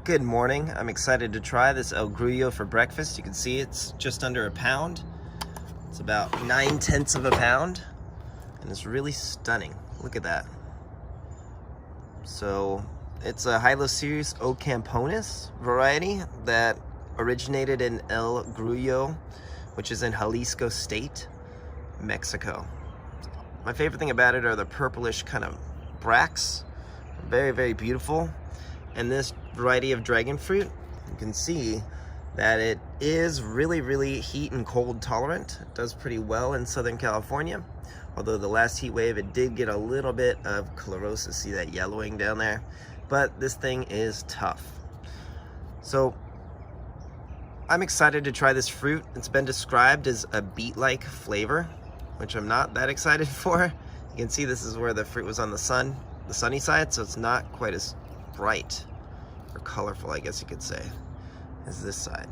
Good morning. I'm excited to try this El Grullo for breakfast. You can see it's just under a pound. It's about 9/10 of a pound, and it's really stunning. Look at that. So it's a Hylocereus ocamponus variety that originated in El Grullo, which is in Jalisco State, Mexico. My favorite thing about it are the purplish kind of bracts. Very, very beautiful. And this variety of dragon fruit, you can see that it is really, really heat and cold tolerant. It does pretty well in Southern California. Although the last heat wave, it did get a little bit of chlorosis. See that yellowing down there? But this thing is tough. So I'm excited to try this fruit. It's been described as a beet-like flavor, which I'm not that excited for. You can see this is where the fruit was on the sunny side, so it's not quite as bright or colorful, I guess you could say, as this side.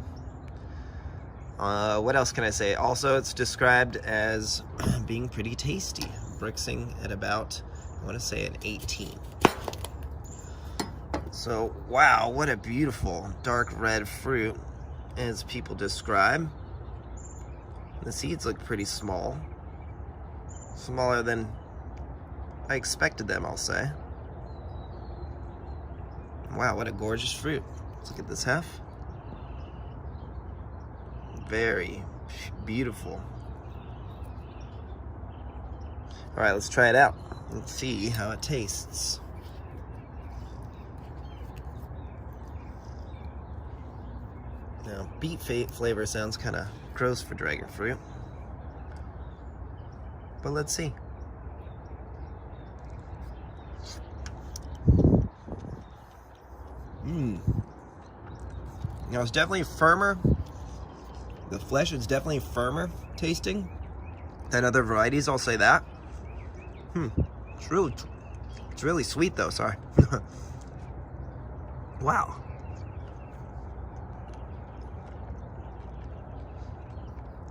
What else can I say? Also, it's described as being pretty tasty, brixing at about, I want to say, an 18. So, wow, what a beautiful dark red fruit, as people describe. The seeds look pretty small. Smaller than I expected them, I'll say. Wow, what a gorgeous fruit. Let's look at this half. Very beautiful. All right, let's try it out. Let's see how it tastes. Now, beet flavor sounds kind of gross for dragon fruit, but let's see. Now, it's definitely firmer. The flesh is definitely firmer tasting than other varieties, I'll say that. It's really sweet though, sorry. Wow.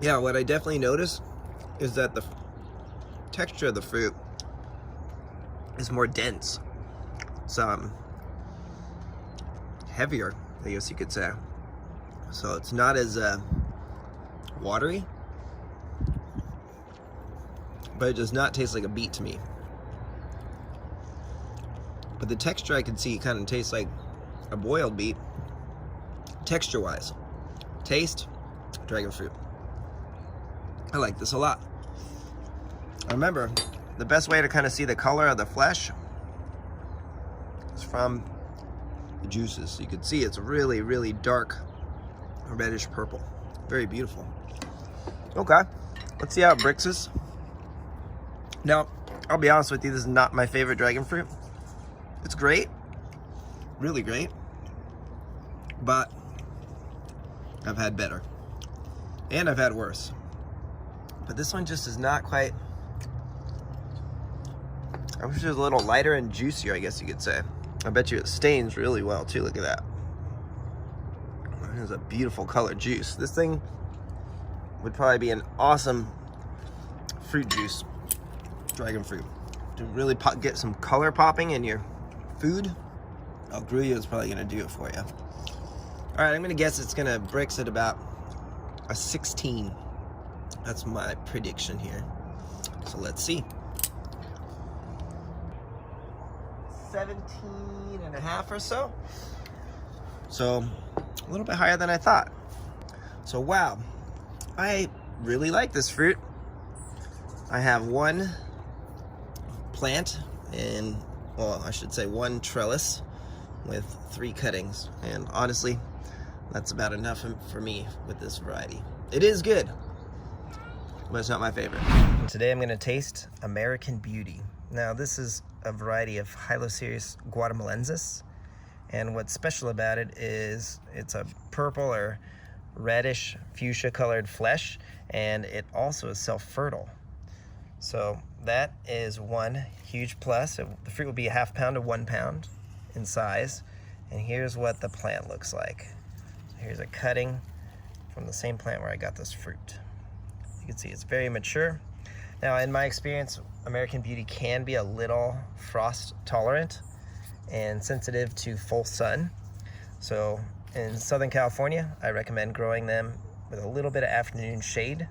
Yeah, what I definitely notice is that the texture of the fruit is more dense. It's heavier, I guess you could say. So it's not as watery, but it does not taste like a beet to me. But the texture I can see kind of tastes like a boiled beet, texture-wise. Taste, dragon fruit. I like this a lot. Remember, the best way to kind of see the color of the flesh is from the juices. So you can see it's really, really dark, reddish purple. Very beautiful. Okay, let's see how it brixes. Now, I'll be honest with you, this is not my favorite dragon fruit. It's great, really great, but I've had better, and I've had worse. But this one just is not quite, I wish it was a little lighter and juicier, I guess you could say. I bet you it stains really well too, look at that. It's a beautiful colored juice. This thing would probably be an awesome fruit juice, dragon fruit. To really get some color popping in your food, El Grullo is probably gonna do it for you. All right, I'm gonna guess it's gonna brix at about a 16. That's my prediction here. So let's see. 17 and a half or so. So a little bit higher than I thought. So wow, I really like this fruit. I have one plant and, well, I should say one trellis with 3 cuttings. And honestly, that's about enough for me with this variety. It is good, but it's not my favorite. Today I'm gonna taste American Beauty. Now this is a variety of Hylocereus guatemalensis, and what's special about it is it's a purple or reddish fuchsia colored flesh, and it also is self-fertile. So that is one huge plus. The fruit will be a ½ pound to 1 pound in size, and here's what the plant looks like. So here's a cutting from the same plant where I got this fruit. You can see it's very mature. Now, in my experience, American Beauty can be a little frost tolerant and sensitive to full sun. So in Southern California, I recommend growing them with a little bit of afternoon shade.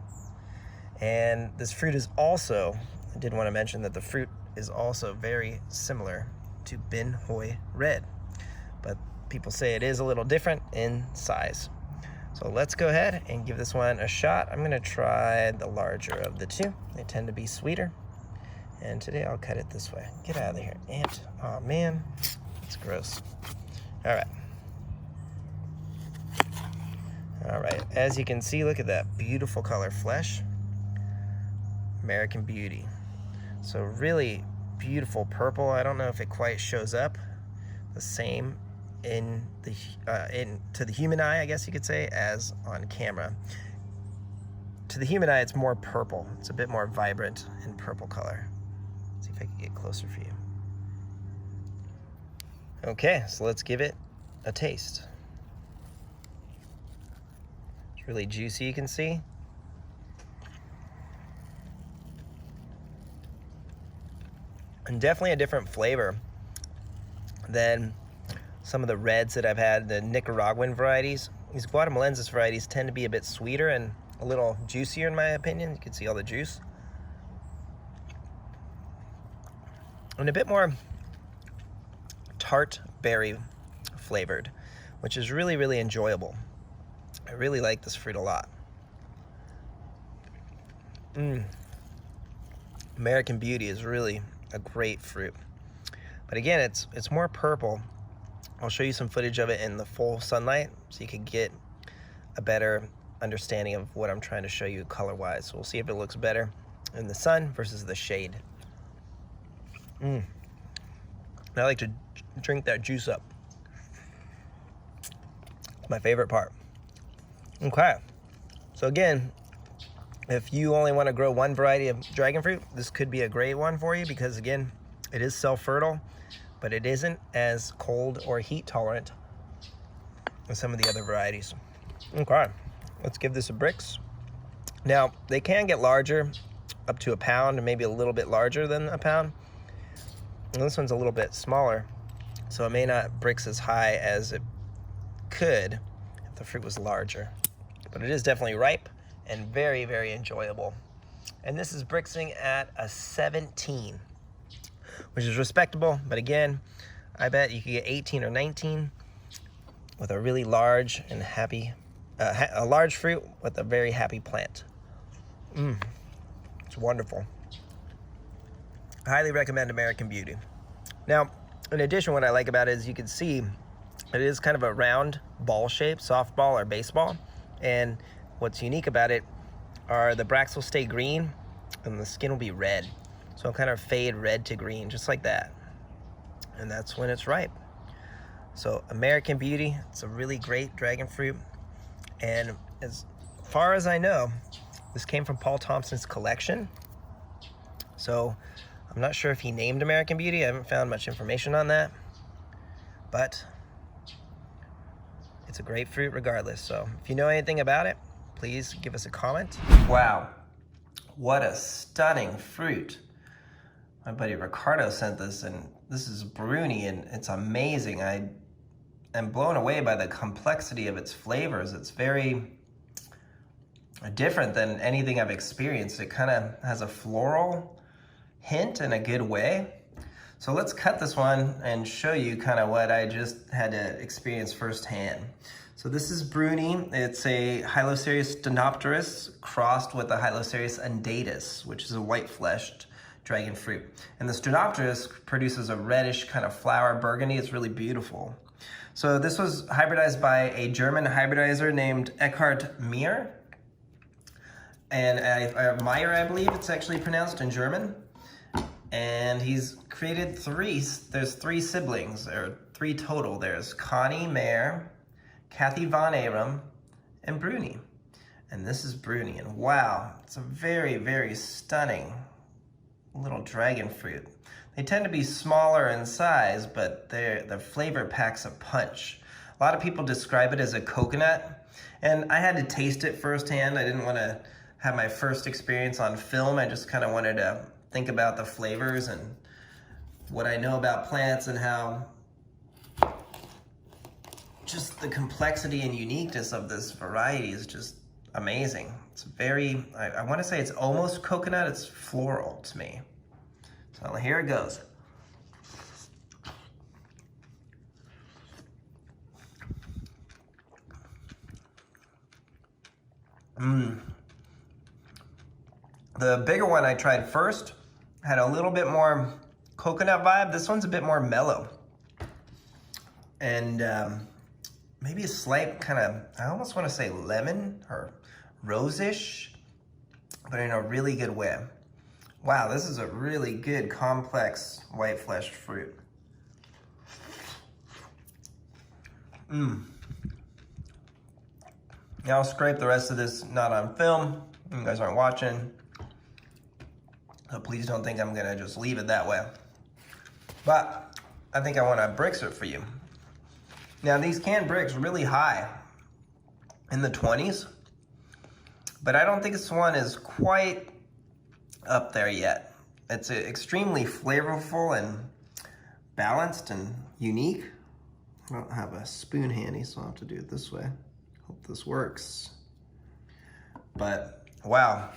And this fruit is also, I did want to mention that the fruit is also very similar to Bin Hoi Red, but people say it is a little different in size. So let's go ahead and give this one a shot. I'm gonna try the larger of the two. They tend to be sweeter. And today I'll cut it this way. Get out of here, ant. Oh man, it's gross. All right. All right, as you can see, look at that beautiful color, flesh. American Beauty. So really beautiful purple. I don't know if it quite shows up the same in the to the human eye, I guess you could say, as on camera. To the human eye, it's more purple. It's a bit more vibrant in purple color. Let's see if I can get closer for you. Okay, so let's give it a taste. It's really juicy, you can see. And definitely a different flavor than some of the reds that I've had, the Nicaraguan varieties. These Guatemalensis varieties tend to be a bit sweeter and a little juicier in my opinion. You can see all the juice. And a bit more tart berry flavored, which is really, really enjoyable. I really like this fruit a lot. American Beauty is really a great fruit. But again, it's more purple. I'll show you some footage of it in the full sunlight so you can get a better understanding of what I'm trying to show you color-wise. So we'll see if it looks better in the sun versus the shade. I like to drink that juice up. My favorite part. Okay, so again, if you only want to grow one variety of dragon fruit, this could be a great one for you because again, it is self-fertile, but it isn't as cold or heat tolerant as some of the other varieties. Okay, let's give this a Brix. Now, they can get larger, up to a pound, and maybe a little bit larger than a pound. And this one's a little bit smaller, so it may not Brix as high as it could if the fruit was larger. But it is definitely ripe and very, very enjoyable. And this is Brixing at a 17, which is respectable. But again, I bet you could get 18 or 19 with a really large and happy, a large fruit with a very happy plant. It's wonderful. I highly recommend American Beauty. Now, in addition, what I like about it is you can see it is kind of a round ball shape, softball or baseball. And what's unique about it are the bracts will stay green and the skin will be red. So it'll kind of fade red to green, just like that. And that's when it's ripe. So American Beauty, it's a really great dragon fruit. And as far as I know, this came from Paul Thompson's collection. So I'm not sure if he named American Beauty. I haven't found much information on that. But it's a great fruit regardless. So if you know anything about it, please give us a comment. Wow, what a stunning fruit. My buddy Ricardo sent this, and this is Bruni, and it's amazing. I am blown away by the complexity of its flavors. It's very different than anything I've experienced. It kind of has a floral hint in a good way. So let's cut this one and show you kind of what I just had to experience firsthand. So this is Bruni. It's a Hylocereus stenopterus crossed with a Hylocereus undatus, which is a white-fleshed dragon fruit. And the stenopterus produces a reddish kind of flower burgundy. It's really beautiful. So this was hybridized by a German hybridizer named Eckhard Meyer. And Meyer, I believe it's actually pronounced in German. And he's created there's three siblings, or three total. There's Connie Meyer, Kathy Von Aram, and Bruni. And this is Bruni, and wow, it's a very, very stunning little dragon fruit. They tend to be smaller in size, but the flavor packs a punch. A lot of people describe it as a coconut, and I had to taste it firsthand. I didn't want to have my first experience on film. I just kind of wanted to think about the flavors and what I know about plants and how just the complexity and uniqueness of this variety is just amazing. It's very, I want to say it's almost coconut, it's floral to me. So here it goes. The bigger one I tried first had a little bit more coconut vibe. This one's a bit more mellow. And maybe a slight kind of, I almost want to say lemon or rose-ish, but in a really good way. Wow, this is a really good, complex, white-fleshed fruit. Now I'll scrape the rest of this, not on film. You guys aren't watching. So please don't think I'm gonna just leave it that way. But I think I wanna brix it for you. Now these canned bricks really high in the 20s, but I don't think this one is quite up there yet. It's extremely flavorful and balanced and unique. I don't have a spoon handy, so I'll have to do it this way. Hope this works. But wow,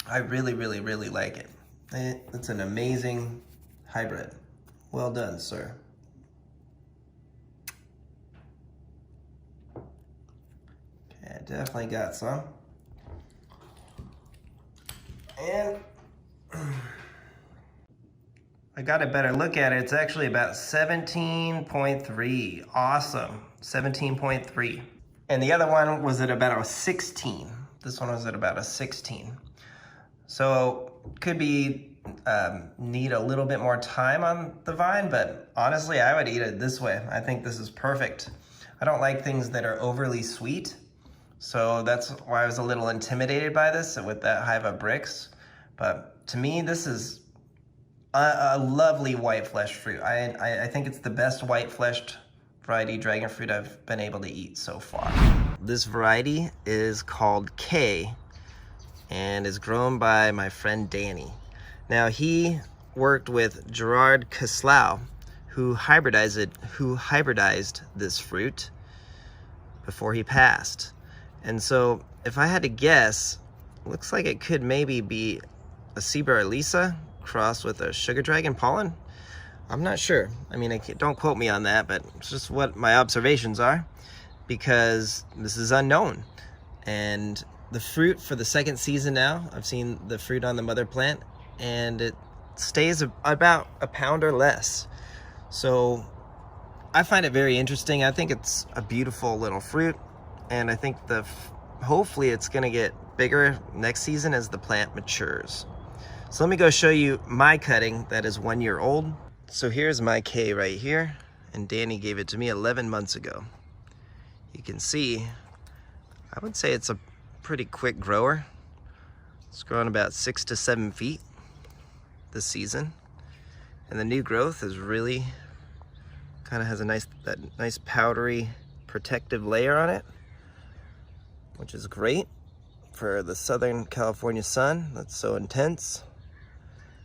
I really, really, really like it. It's an amazing hybrid. Well done, sir. Okay, I definitely got some. And I got a better look at it. It's actually about 17.3. Awesome, 17.3. And the other one was at about a 16. This one was at about a 16. So could be need a little bit more time on the vine, but honestly, I would eat it this way. I think this is perfect. I don't like things that are overly sweet, so that's why I was a little intimidated by this with that high of a brix. But to me, this is a lovely white fleshed fruit. I think it's the best white fleshed variety dragon fruit I've been able to eat so far. This variety is called K and is grown by my friend Danny. Now he worked with Gerard Caslau, who hybridized this fruit before he passed. And so if I had to guess, looks like it could maybe be a Cibera Elisa crossed with a sugar dragon pollen. I'm not sure. I mean, don't quote me on that, but it's just what my observations are, because this is unknown. And the fruit for the second season now, I've seen the fruit on the mother plant, and it stays about a pound or less. So I find it very interesting. I think it's a beautiful little fruit, and I think hopefully it's gonna get bigger next season as the plant matures. So let me go show you my cutting that is 1 year old. So here's my K right here, and Danny gave it to me 11 months ago. You can see, I would say it's a pretty quick grower. It's growing about 6 to 7 feet this season. And the new growth is really, kind of has that nice powdery protective layer on it, which is great for the Southern California sun that's so intense.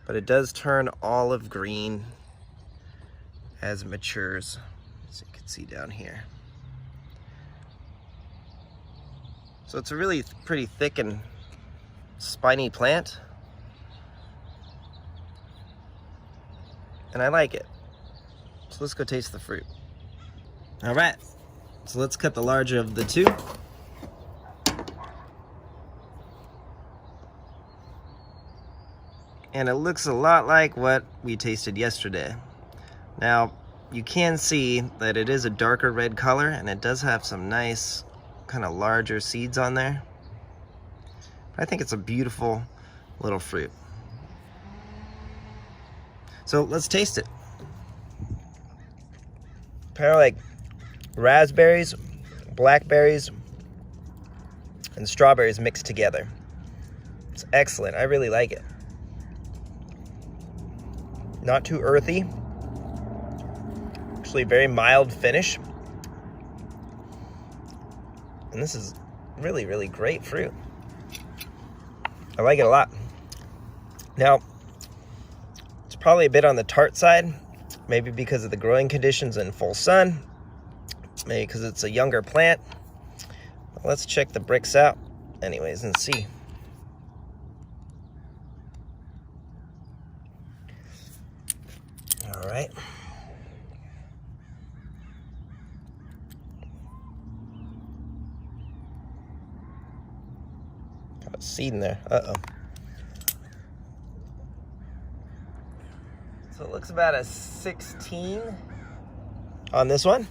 But it does turn olive green as it matures, as you can see down here. So it's a really pretty thick and spiny plant, and I like it. So let's go taste the fruit. All right, so let's cut the larger of the two. And it looks a lot like what we tasted yesterday. Now, you can see that it is a darker red color, and it does have some nice kind of larger seeds on there. I think it's a beautiful little fruit. So let's taste it. Kind of like raspberries, blackberries, and strawberries mixed together. It's excellent. I really like it. Not too earthy. Actually, very mild finish. And this is really, really great fruit. I like it a lot. Now, it's probably a bit on the tart side, maybe because of the growing conditions in full sun. maybe because it's a younger plant. Let's check the bricks out anyways and see. All right. Got a seed in there. Uh-oh. So it looks about a 16 on this one.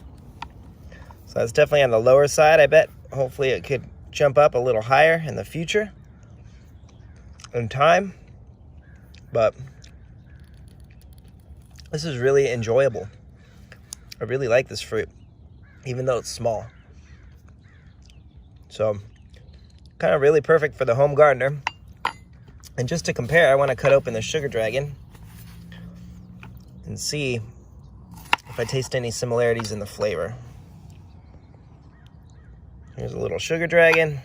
So that's definitely on the lower side. I bet hopefully it could jump up a little higher in the future in time. But this is really enjoyable. I really like this fruit, even though it's small. So kind of really perfect for the home gardener. And just to compare, I want to cut open the Sugar Dragon and see if I taste any similarities in the flavor. Here's a little Sugar Dragon.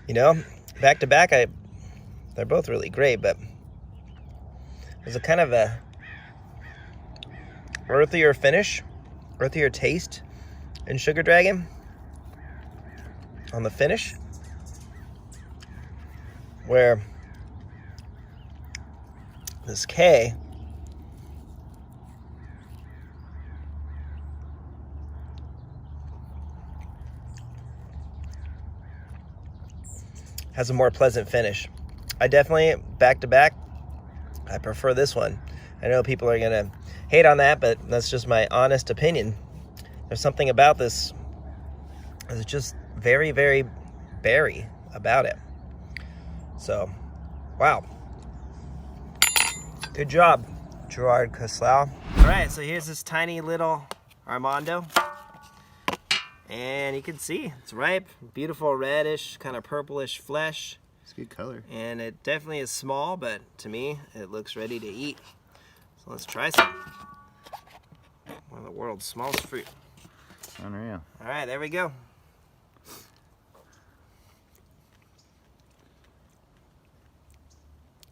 You know, back to back, they're both really great, but there's a kind of a earthier finish, earthier taste in Sugar Dragon on the finish, where this K has a more pleasant finish. I definitely, back to back, I prefer this one. I know people are gonna hate on that, but that's just my honest opinion. There's something about this that's just very, very berry about it. So, wow. Good job, Gerard Caslau. All right, so here's this tiny little Armando. And you can see it's ripe, beautiful reddish, kind of purplish flesh. It's good color. And it definitely is small, but to me, it looks ready to eat. So let's try some. One of the world's smallest fruit. Unreal. All right, there we go.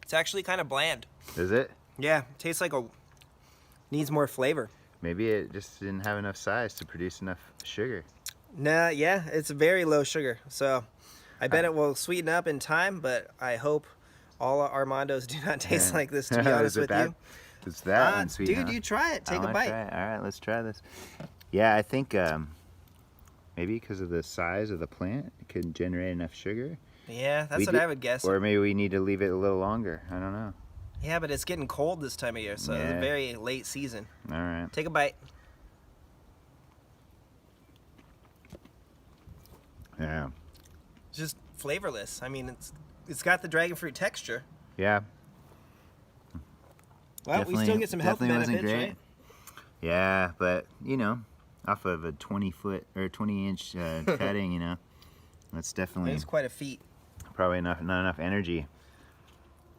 It's actually kind of bland. Is it? Yeah, tastes like needs more flavor. Maybe it just didn't have enough size to produce enough sugar. Nah, yeah, it's very low sugar. So I bet it will sweeten up in time, but I hope all Armandos do not taste like this, to be honest with you. It's that unsweet, dude, huh? you try it. Take a bite. Try it. All right, let's try this. Yeah, I think maybe because of the size of the plant, it could generate enough sugar. Yeah, that's what I would guess. Or maybe we need to leave it a little longer. I don't know. Yeah, but it's getting cold this time of year, so it's a very late season. All right. Take a bite. Yeah. It's just flavorless. I mean, it's got the dragon fruit texture. Yeah. Well, we still get some health benefits, right? Yeah, but you know, off of a 20-foot or 20-inch cutting, you know, that's definitely. It's quite a feat. Probably not enough energy.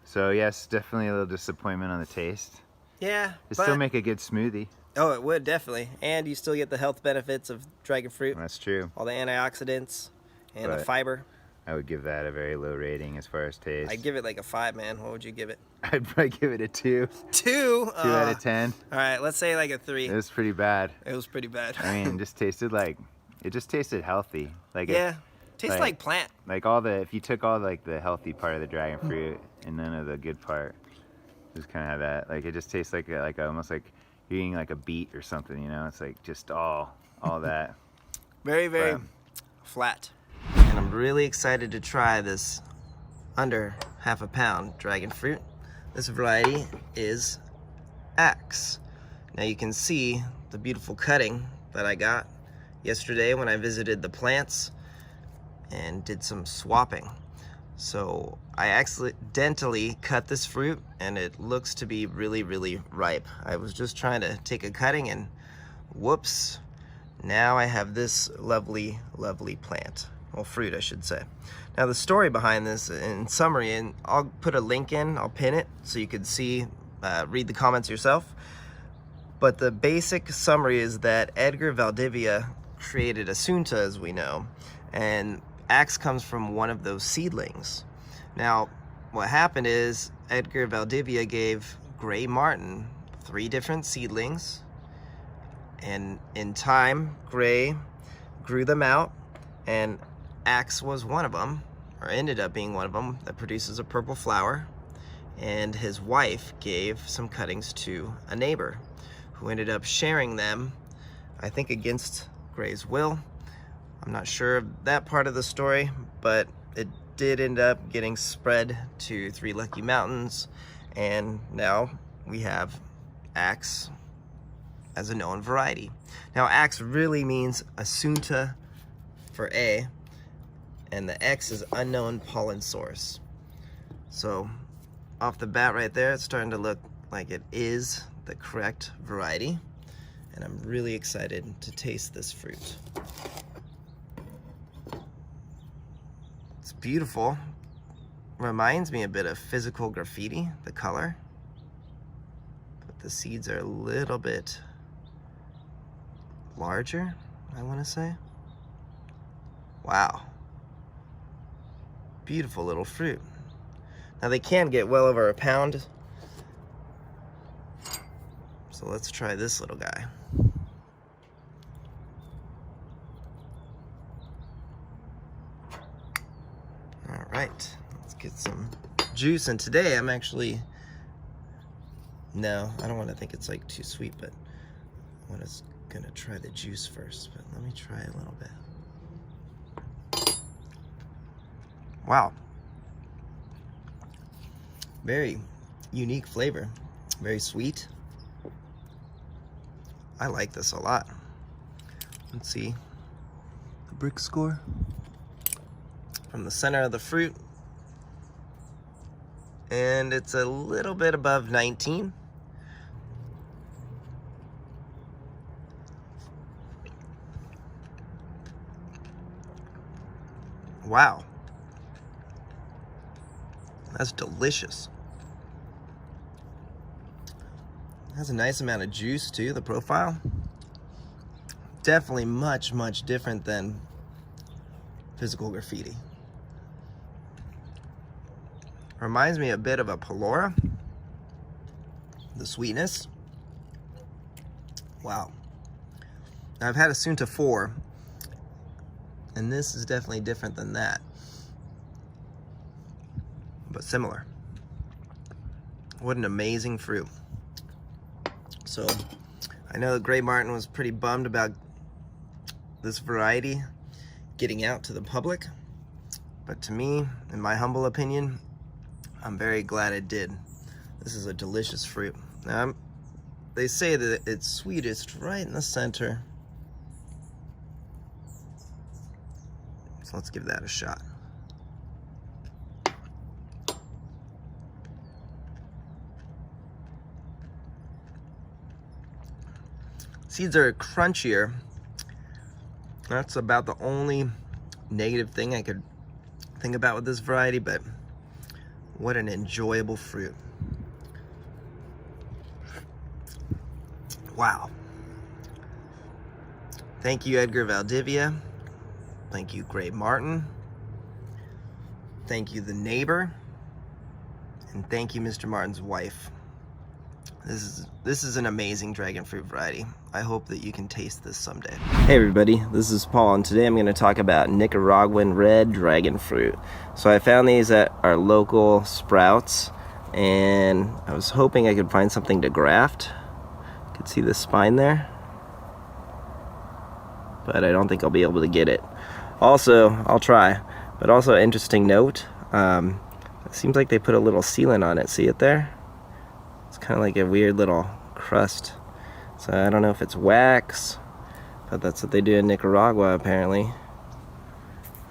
So yes, definitely a little disappointment on the taste. Yeah, it still make a good smoothie. Oh, it would definitely, and you still get the health benefits of dragon fruit. That's true. All the antioxidants and the fiber. I would give that a very low rating as far as taste. I'd give it like a 5, man. What would you give it? I'd probably give it a 2. 2? 2 out of 10. All right, let's say like a 3. It was pretty bad. It was pretty bad. I mean, it just tasted healthy. Like yeah, tastes like plant. Like if you took all like the healthy part of the dragon fruit and none of the good part, just kind of have that. Like it just tastes like almost like you're eating like a beet or something. You know, it's like just all that. Very, very flat. And I'm really excited to try this under half a pound dragon fruit. This variety is Axe. Now you can see the beautiful cutting that I got yesterday when I visited the plants and did some swapping. So I accidentally cut this fruit and it looks to be really, really ripe. I was just trying to take a cutting and whoops, now I have this lovely, lovely plant. Well, fruit, I should say. Now the story behind this in summary, and I'll put a link in, I'll pin it so you can see, read the comments yourself. But the basic summary is that Edgar Valdivia created Asunta, as we know, and Axe comes from one of those seedlings. Now, what happened is Edgar Valdivia gave Gray Martin 3 different seedlings, and in time, Gray grew them out, and Axe was one of them, or ended up being one of them, that produces a purple flower. And his wife gave some cuttings to a neighbor who ended up sharing them, I think against Gray's will. I'm not sure of that part of the story, but it did end up getting spread to 3 Lucky Mountains, and now we have Axe as a known variety. Now, Axe really means Assunta for A, and the X is unknown pollen source. So off the bat right there, it's starting to look like it is the correct variety, and I'm really excited to taste this fruit. It's beautiful. Reminds me a bit of physical graffiti, the color, but the seeds are a little bit larger, I want to say. Wow. Beautiful little fruit. Now, they can get well over a pound, so let's try this little guy. All right, let's get some juice. And today I'm actually, no, I don't want to think it's like too sweet, but I was gonna try the juice first, but let me try a little bit. Wow. Very unique flavor, very sweet. I like this a lot. Let's see the brick score. From the center of the fruit, and it's a little bit above 19. Wow. That's delicious. It has a nice amount of juice too, the profile. Definitely much, much different than physical graffiti. Reminds me a bit of a Palora. The sweetness. Wow. Now, I've had a Sunta 4, and this is definitely different than that, but similar. What an amazing fruit. So I know that Gray Martin was pretty bummed about this variety getting out to the public, but to me, in my humble opinion, I'm very glad it did. This is a delicious fruit. Now, they say that it's sweetest right in the center, so let's give that a shot. Seeds are crunchier. That's about the only negative thing I could think about with this variety, but what an enjoyable fruit. Wow. Thank you, Edgar Valdivia. Thank you, Gray Martin. Thank you, the neighbor. And thank you, Mr. Martin's wife. This is an amazing dragon fruit variety. I hope that you can taste this someday. Hey everybody, this is Paul, and today I'm going to talk about Nicaraguan red dragon fruit. So I found these at our local Sprouts, and I was hoping I could find something to graft. You can see the spine there, but I don't think I'll be able to get it. Also, I'll try, but also interesting note, it seems like they put a little sealant on it. See it there? It's kind of like a weird little crust. So I don't know if it's wax, but that's what they do in Nicaragua apparently.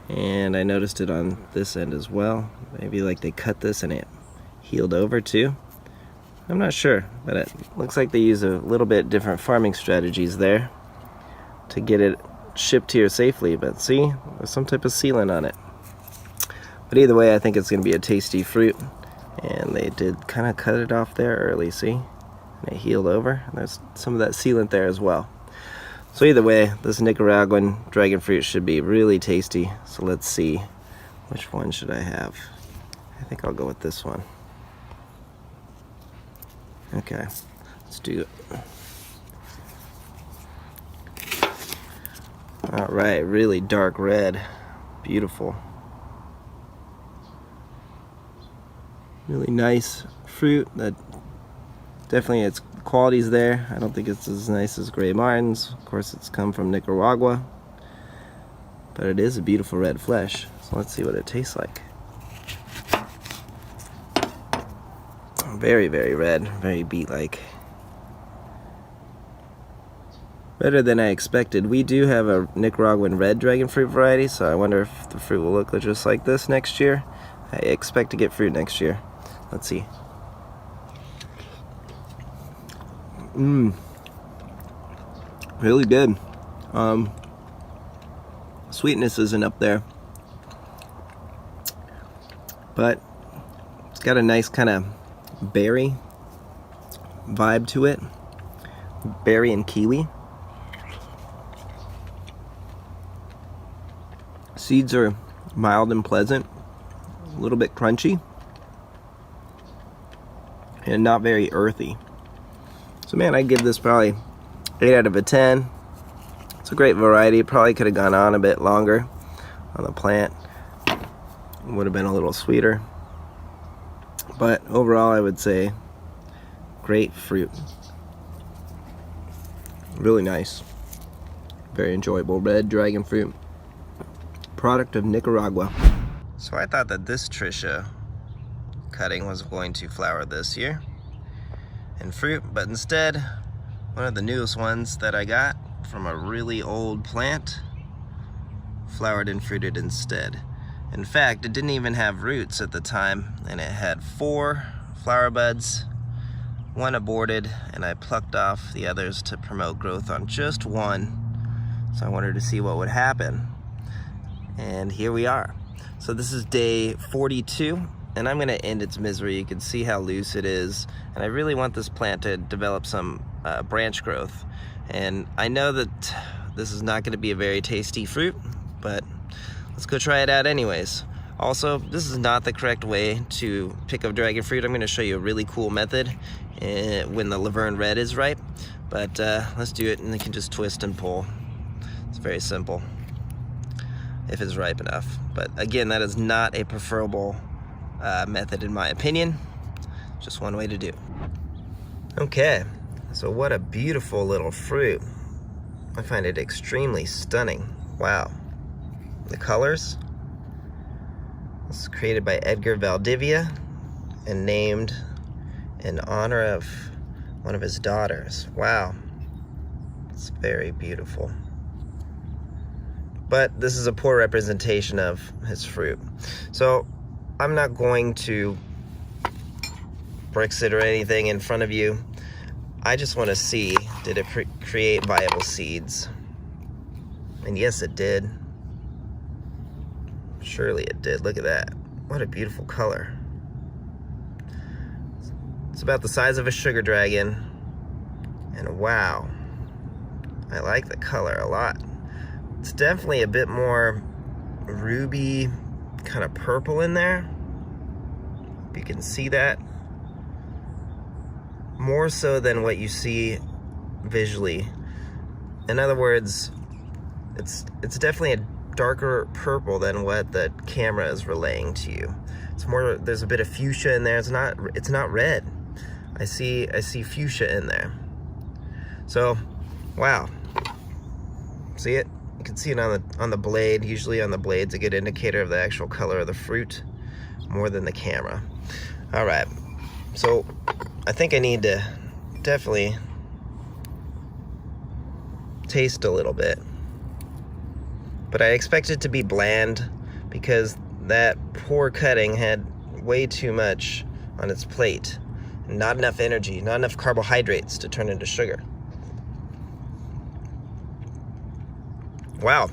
And I noticed it on this end as well. Maybe like they cut this and it healed over too. I'm not sure, but it looks like they use a little bit different farming strategies there to get it shipped here safely. But see, there's some type of sealant on it. But either way, I think it's going to be a tasty fruit. And they did kind of cut it off there early, see? And it healed over. And there's some of that sealant there as well. So either way, this Nicaraguan dragon fruit should be really tasty. So let's see, which one should I have? think I'll go with this one. Okay, let's do it. All right, really dark red. Beautiful. Really nice fruit. That definitely, its quality's there. I don't think it's as nice as Gray Martins. Of course, it's come from Nicaragua. But it is a beautiful red flesh. So let's see what it tastes like. Very, very red. Very beet-like. Better than I expected. We do have a Nicaraguan red dragon fruit variety, so I wonder if the fruit will look just like this next year. I expect to get fruit next year. Let's see. Really good. Sweetness isn't up there, but it's got a nice kind of berry vibe to it. Berry and kiwi. Seeds are mild and pleasant, a little bit crunchy, and not very earthy. So man, I'd give this probably 8 out of 10. It's a great variety. Probably could have gone on a bit longer on the plant. Would have been a little sweeter. But overall, I would say great fruit. Really nice. Very enjoyable red dragon fruit. Product of Nicaragua. So I thought that this Tricia cutting was going to flower this year in fruit, but instead one of the newest ones that I got from a really old plant flowered and fruited instead. In fact, it didn't even have roots at the time, and it had 4 flower buds, 1 aborted, and I plucked off the others to promote growth on just 1. So I wanted to see what would happen. And here we are. So this is day 42, and I'm gonna end its misery. You can see how loose it is. And I really want this plant to develop some branch growth. And I know that this is not gonna be a very tasty fruit, but let's go try it out anyways. Also, this is not the correct way to pick up dragon fruit. I'm gonna show you a really cool method when the LaVerne red is ripe. But let's do it, and you can just twist and pull. It's very simple if it's ripe enough. But again, that is not a preferable method in my opinion. Just one way to do. Okay, so what a beautiful little fruit. I find it extremely stunning. Wow. The colors. This is created by Edgar Valdivia and named in honor of one of his daughters. Wow. It's very beautiful. But this is a poor representation of his fruit. So I'm not going to brix it or anything in front of you. I just want to see, did it create viable seeds? And yes, it did. Surely it did. Look at that. What a beautiful color. It's about the size of a sugar dragon. And wow, I like the color a lot. It's definitely a bit more ruby, kind of purple in there. You can see that. More so than what you see visually. In other words, it's definitely a darker purple than what the camera is relaying to you. It's more, there's a bit of fuchsia in there. It's not red. I see fuchsia in there. So, wow. See it? You can see it on the blade. Usually on the blade's a good indicator of the actual color of the fruit, more than the camera. All right, so I think I need to definitely taste a little bit. But I expect it to be bland because that poor cutting had way too much on its plate. Not enough energy, not enough carbohydrates to turn into sugar. Wow,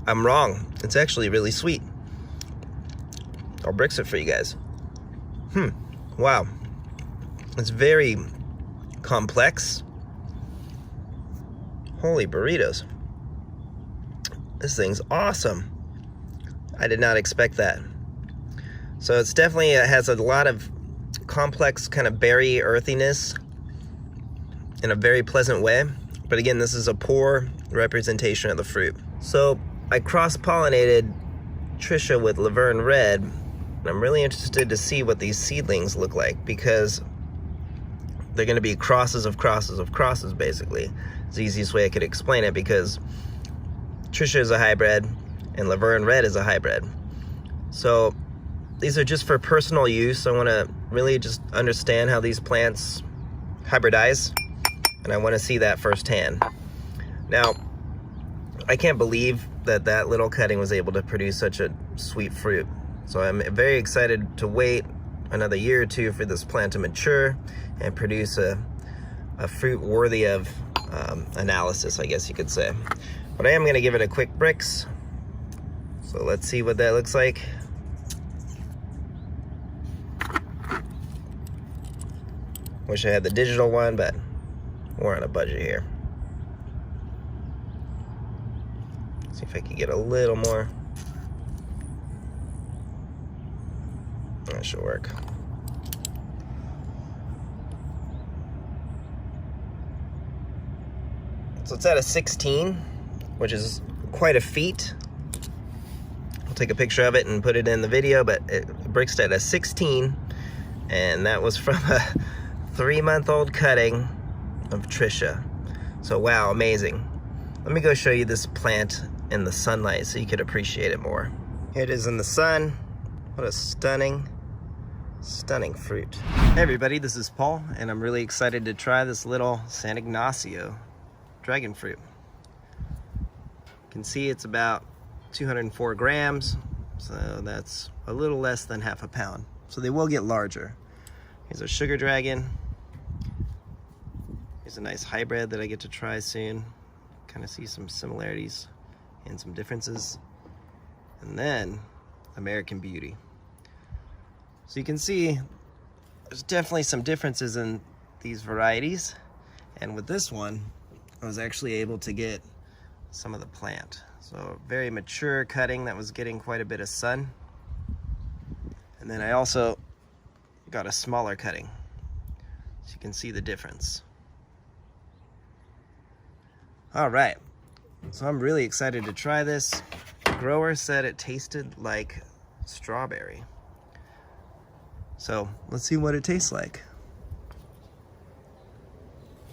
I'm wrong. It's actually really sweet. I'll brix it for you guys. Wow. It's very complex. Holy burritos. This thing's awesome. I did not expect that. So it's definitely, it has a lot of complex kind of berry earthiness in a very pleasant way. But again, this is a poor representation of the fruit. So I cross-pollinated Tricia with LaVerne Red, and I'm really interested to see what these seedlings look like, because they're going to be crosses of crosses of crosses, basically. It's the easiest way I could explain it, because Tricia is a hybrid and LaVerne Red is a hybrid. So these are just for personal use. I want to really just understand how these plants hybridize, and I want to see that firsthand. Now, I can't believe that that little cutting was able to produce such a sweet fruit. So I'm very excited to wait another year or two for this plant to mature and produce a fruit worthy of analysis, I guess you could say. But I am going to give it a quick Brix. So let's see what that looks like. Wish I had the digital one, but we're on a budget here. See if I can get a little more. That should work. So it's at a 16, which is quite a feat. I'll take a picture of it and put it in the video, but it Brixed at a 16, and that was from a 3-month-old cutting of Tricia. So wow, amazing. Let me go show you this plant in the sunlight so you could appreciate it more. Here it is in the sun. What a stunning, stunning fruit. Hey everybody, this is Paul, and I'm really excited to try this little San Ignacio dragon fruit. You can see it's about 204 grams, so that's a little less than half a pound. So they will get larger. Here's a sugar dragon. Here's a nice hybrid that I get to try soon. Kind of see some similarities and some differences. And then American Beauty. So you can see there's definitely some differences in these varieties. And with this one, I was actually able to get some of the plant. So very mature cutting that was getting quite a bit of sun. And then I also got a smaller cutting, so you can see the difference. All right, so I'm really excited to try this. The grower said it tasted like strawberry. So let's see what it tastes like.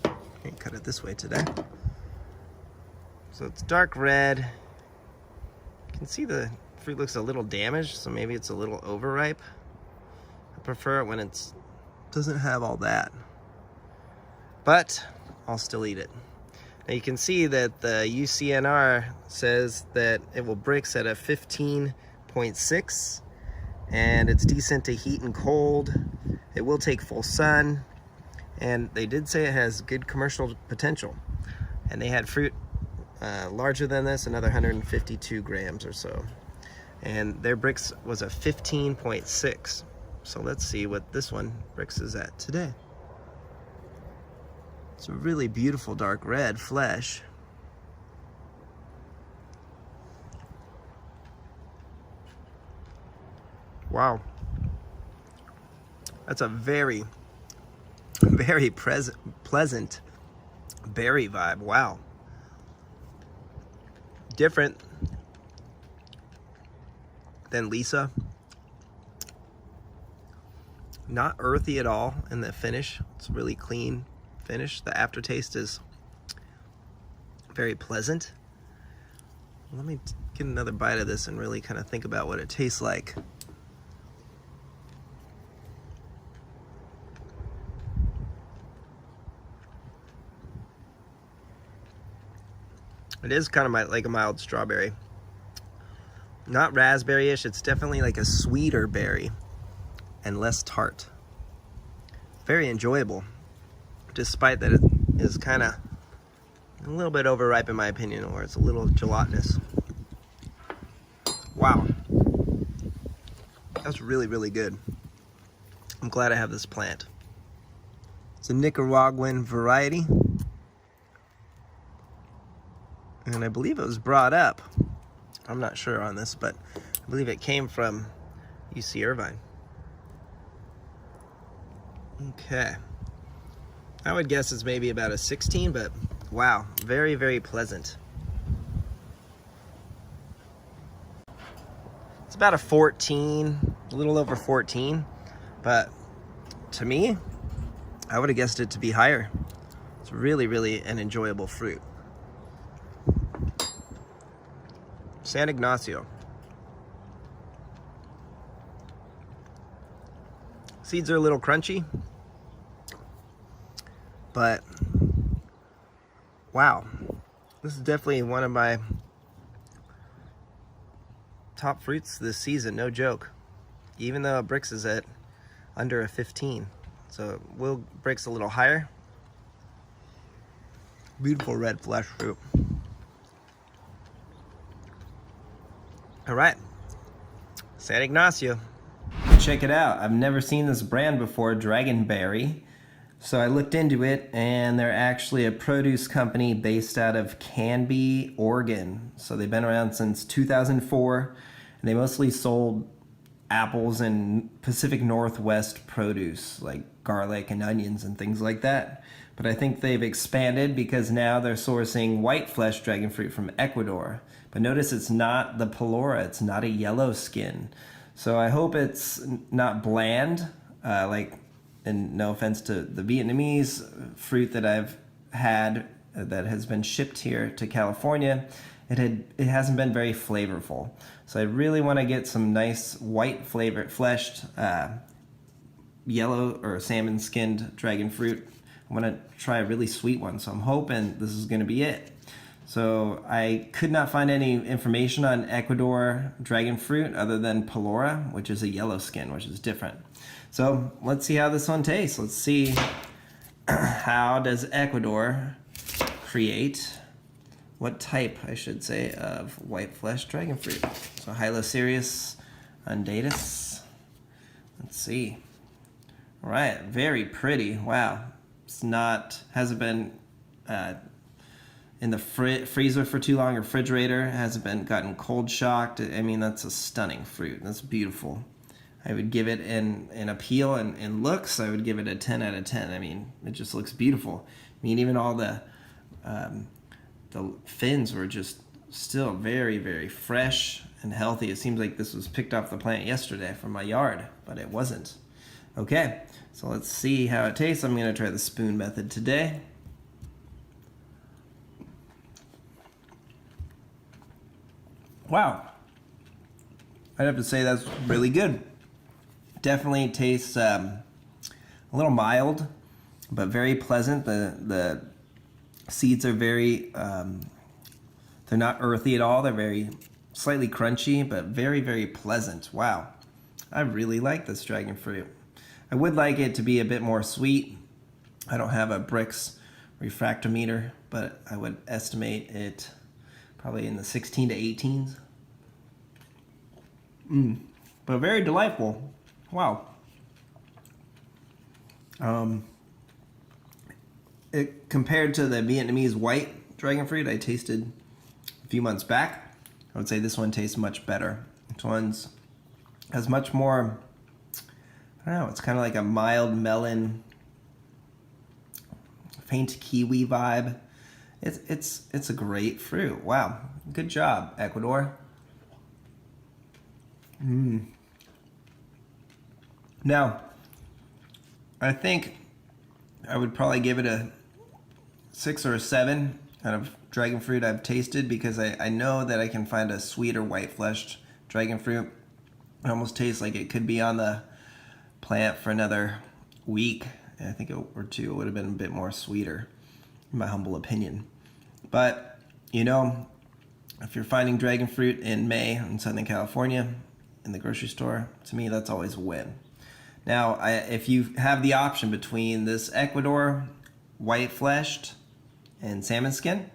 I can cut it this way today. So it's dark red. You can see the fruit looks a little damaged, so maybe it's a little overripe. I prefer it when it doesn't have all that, but I'll still eat it. Now you can see that the UCNR says that it will Brix at a 15.6, and it's decent to heat and cold. It will take full sun, and they did say it has good commercial potential. And they had fruit larger than this, another 152 grams or so. And their Brix was a 15.6. So let's see what this one Brix is at today. It's a really beautiful dark red flesh. Wow. That's a very, very pleasant berry vibe. Wow. Different than Lisa. Not earthy at all in the finish. It's really clean finish. The aftertaste is very pleasant. Let me get another bite of this and really kind of think about what it tastes like. It is kind of like a mild strawberry. Not raspberry-ish, it's definitely like a sweeter berry and less tart. Very enjoyable, despite that it is kind of a little bit overripe in my opinion, or it's a little gelatinous. Wow. That's really, really good. I'm glad I have this plant. It's a Nicaraguan variety. And I believe it was brought up, I'm not sure on this, but I believe it came from UC Irvine. Okay. I would guess it's maybe about a 16, but wow, very, very pleasant. It's about a 14, a little over 14, but to me, I would have guessed it to be higher. It's really, really an enjoyable fruit. San Ignacio. Seeds are a little crunchy, but wow, this is definitely one of my top fruits this season, no joke. Even though Brix is at under a 15, so will Brix a little higher. Beautiful red flesh fruit. All right, San Ignacio. Check it out. I've never seen this brand before, DragonBerry. So I looked into it, and they're actually a produce company based out of Canby, Oregon. So they've been around since 2004, and they mostly sold apples and Pacific Northwest produce, like garlic and onions and things like that. But I think they've expanded because now they're sourcing white flesh dragon fruit from Ecuador. But notice it's not the Palora, it's not a yellow skin. So I hope it's not bland, and no offense to the Vietnamese fruit that I've had that has been shipped here to California, it hasn't been very flavorful. So I really want to get some nice white fleshed yellow or salmon skinned dragon fruit. I want to try a really sweet one, so I'm hoping this is going to be it. So I could not find any information on Ecuador dragon fruit other than Palora, which is a yellow skin, which is different. So let's see how this one tastes. Let's see how does Ecuador create, what type, I should say, of white flesh dragon fruit. So Hylocereus undatus. Let's see. All right, very pretty. Wow, hasn't been in the freezer for too long, or refrigerator, hasn't been gotten cold shocked. I mean, that's a stunning fruit. That's beautiful. I would give it in appeal and looks, I would give it a 10 out of 10. I mean, it just looks beautiful. I mean, even all the fins were just still very, very fresh and healthy. It seems like this was picked off the plant yesterday from my yard, but it wasn't. Okay, so let's see how it tastes. I'm gonna try the spoon method today. Wow, I'd have to say that's really good. Definitely tastes a little mild, but very pleasant. The seeds are very, they're not earthy at all. They're very slightly crunchy, but very, very pleasant. Wow, I really like this dragon fruit. I would like it to be a bit more sweet. I don't have a Brix refractometer, but I would estimate it probably in the 16 to 18s. But very delightful. Wow. It compared to the Vietnamese white dragon fruit I tasted a few months back, I would say this one tastes much better. This one's has much more, I don't know, it's kind of like a mild melon, faint kiwi vibe. It's a great fruit. Wow, good job, Ecuador. Now, I think I would probably give it a 6 or a 7 out of dragon fruit I've tasted, because I know that I can find a sweeter white fleshed dragon fruit. It almost tastes like it could be on the plant for another week. I think or two, it would have been a bit more sweeter, in my humble opinion. But, you know, if you're finding dragon fruit in May in Southern California in the grocery store, to me, that's always a win. Now, if you have the option between this Ecuador white fleshed and salmon skin,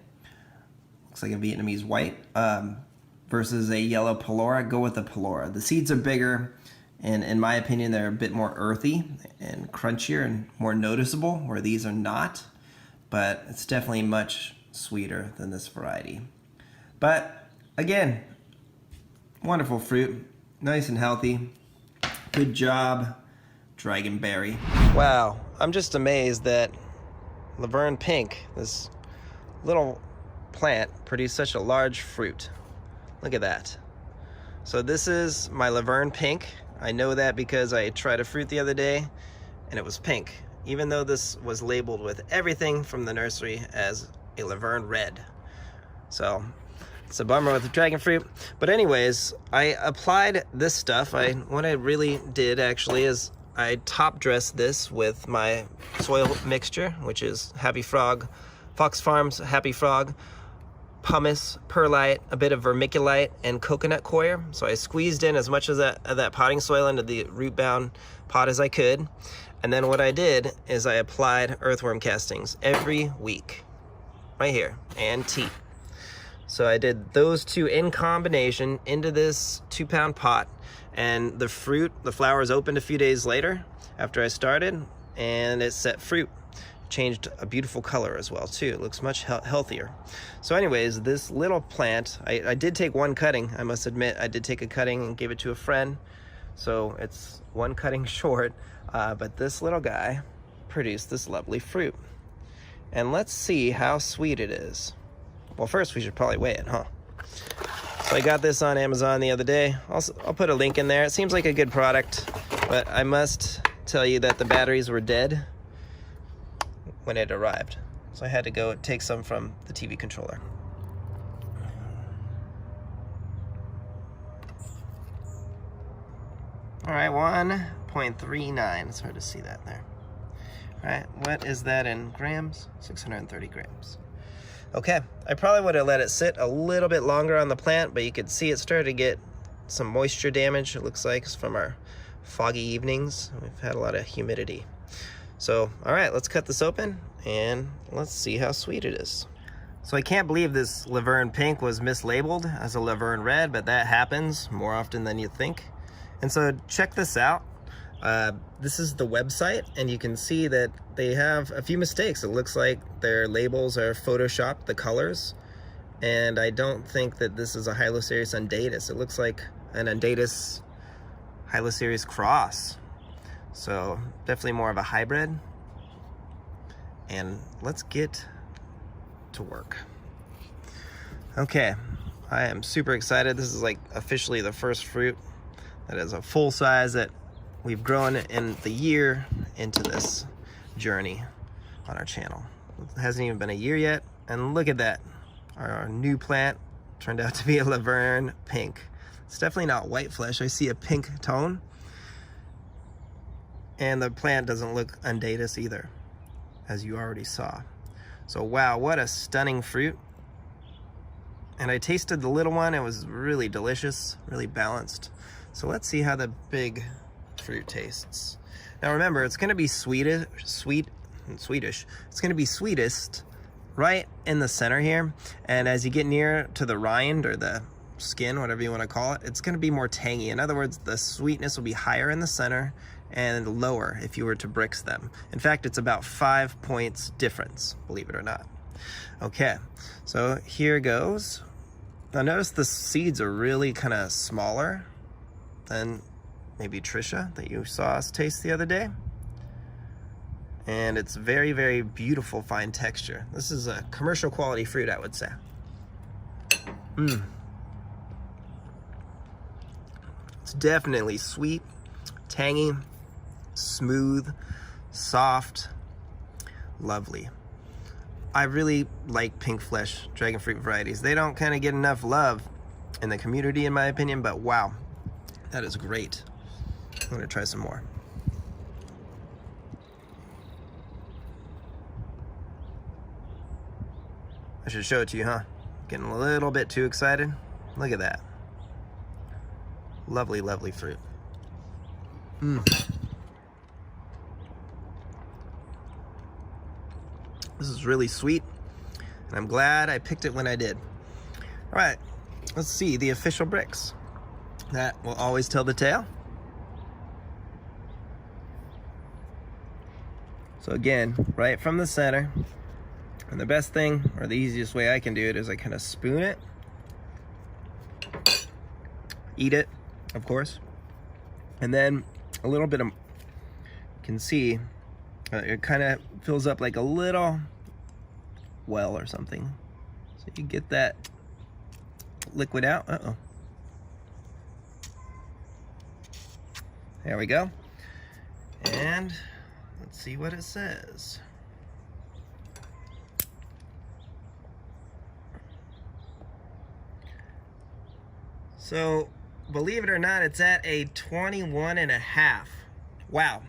looks like a Vietnamese white, versus a yellow Palora, go with the Palora. The seeds are bigger, and in my opinion, they're a bit more earthy and crunchier and more noticeable, where these are not. But it's definitely much sweeter than this variety. But again, wonderful fruit, nice and healthy. Good job, DragonBerry. Wow, I'm just amazed that LaVerne Pink, this little plant, produced such a large fruit. Look at that. So this is my LaVerne Pink. I know that because I tried a fruit the other day and it was pink, even though this was labeled with everything from the nursery as a LaVerne Red. So it's a bummer with the dragon fruit. But anyways, I applied this stuff. What I really did actually is I top dressed this with my soil mixture, which is Happy Frog, Fox Farms Happy Frog, pumice, perlite, a bit of vermiculite, and coconut coir. So I squeezed in as much of that potting soil into the root-bound pot as I could. And then what I did is I applied earthworm castings every week, right here, and tea. So I did those two in combination into this 2-pound pot, and the flowers opened a few days later after I started, and it set fruit. Changed a beautiful color as well too. It looks much healthier. So anyways, this little plant, I did take one cutting. I must admit, I did take a cutting and gave it to a friend. So it's one cutting short, but this little guy produced this lovely fruit. And let's see how sweet it is. Well, first we should probably weigh it, huh? So I got this on Amazon the other day. I'll put a link in there. It seems like a good product, but I must tell you that the batteries were dead when it arrived. So I had to go take some from the TV controller. All right, 1.39. It's hard to see that there. All right, what is that in grams? 630 grams. Okay, I probably would have let it sit a little bit longer on the plant, but you could see it started to get some moisture damage, it looks like, from our foggy evenings. We've had a lot of humidity. So, all right, let's cut this open and let's see how sweet it is. So I can't believe this LaVerne Pink was mislabeled as a LaVerne Red, but that happens more often than you think. And so check this out. This is the website, and you can see that they have a few mistakes. It looks like their labels are photoshopped, the colors, and I don't think that this is a Hylocereus undatus. It looks like an undatus Hylocereus cross. So definitely more of a hybrid. And let's get to work. Okay, I am super excited. This is like officially the first fruit that is a full size that we've grown in the year into this journey on our channel. It hasn't even been a year yet, and look at that. Our new plant turned out to be a LaVerne Pink. It's definitely not white flesh. I see a pink tone. And the plant doesn't look undatus either, as you already saw. So wow, what a stunning fruit. And I tasted the little one. It was really delicious, really balanced. So let's see how the big fruit tastes. Now remember, it's gonna be Swedish. It's gonna be sweetest right in the center here. And as you get near to the rind or the skin, whatever you wanna call it, it's gonna be more tangy. In other words, the sweetness will be higher in the center and lower if you were to brix them. In fact, it's about 5 points difference, believe it or not. Okay, so here goes. Now notice the seeds are really kind of smaller than maybe Tricia that you saw us taste the other day. And it's very, very beautiful, fine texture. This is a commercial quality fruit, I would say. It's definitely sweet, tangy, smooth, soft, lovely. I really like pink flesh dragon fruit varieties. They don't kind of get enough love in the community, in my opinion, but wow, that is great. I'm gonna try some more. I should show it to you, huh? Getting a little bit too excited. Look at that. Lovely, lovely fruit. This is really sweet, and I'm glad I picked it when I did. All right, let's see the official bricks. That will always tell the tale. So again, right from the center, and the best thing, or the easiest way I can do it, is I kind of spoon it, eat it, of course, and then a little bit of, you can see it kind of fills up like a little well or something. So you get that liquid out. Uh-oh. There we go. And let's see what it says. So, believe it or not, it's at a 21.5. Wow.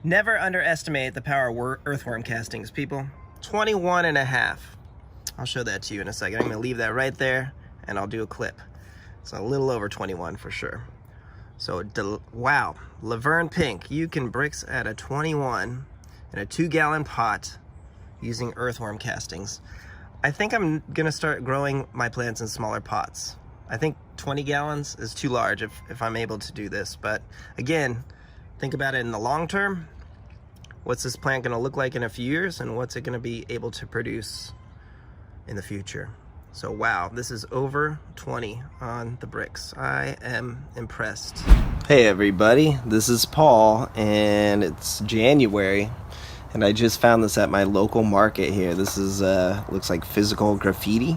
Never underestimate the power of earthworm castings, people. 21.5. I'll show that to you in a second. I'm gonna leave that right there and I'll do a clip. It's a little over 21 for sure. So, wow, LaVerne Pink, you can bricks at a 21 in a 2-gallon pot using earthworm castings. I think I'm gonna start growing my plants in smaller pots. I think 20 gallons is too large if I'm able to do this. But again, think about it in the long term. What's this plant gonna look like in a few years, and what's it gonna be able to produce in the future? So wow, this is over 20 on the bricks. I am impressed. Hey everybody, this is Paul, and it's January, and I just found this at my local market here. This is looks like physical graffiti.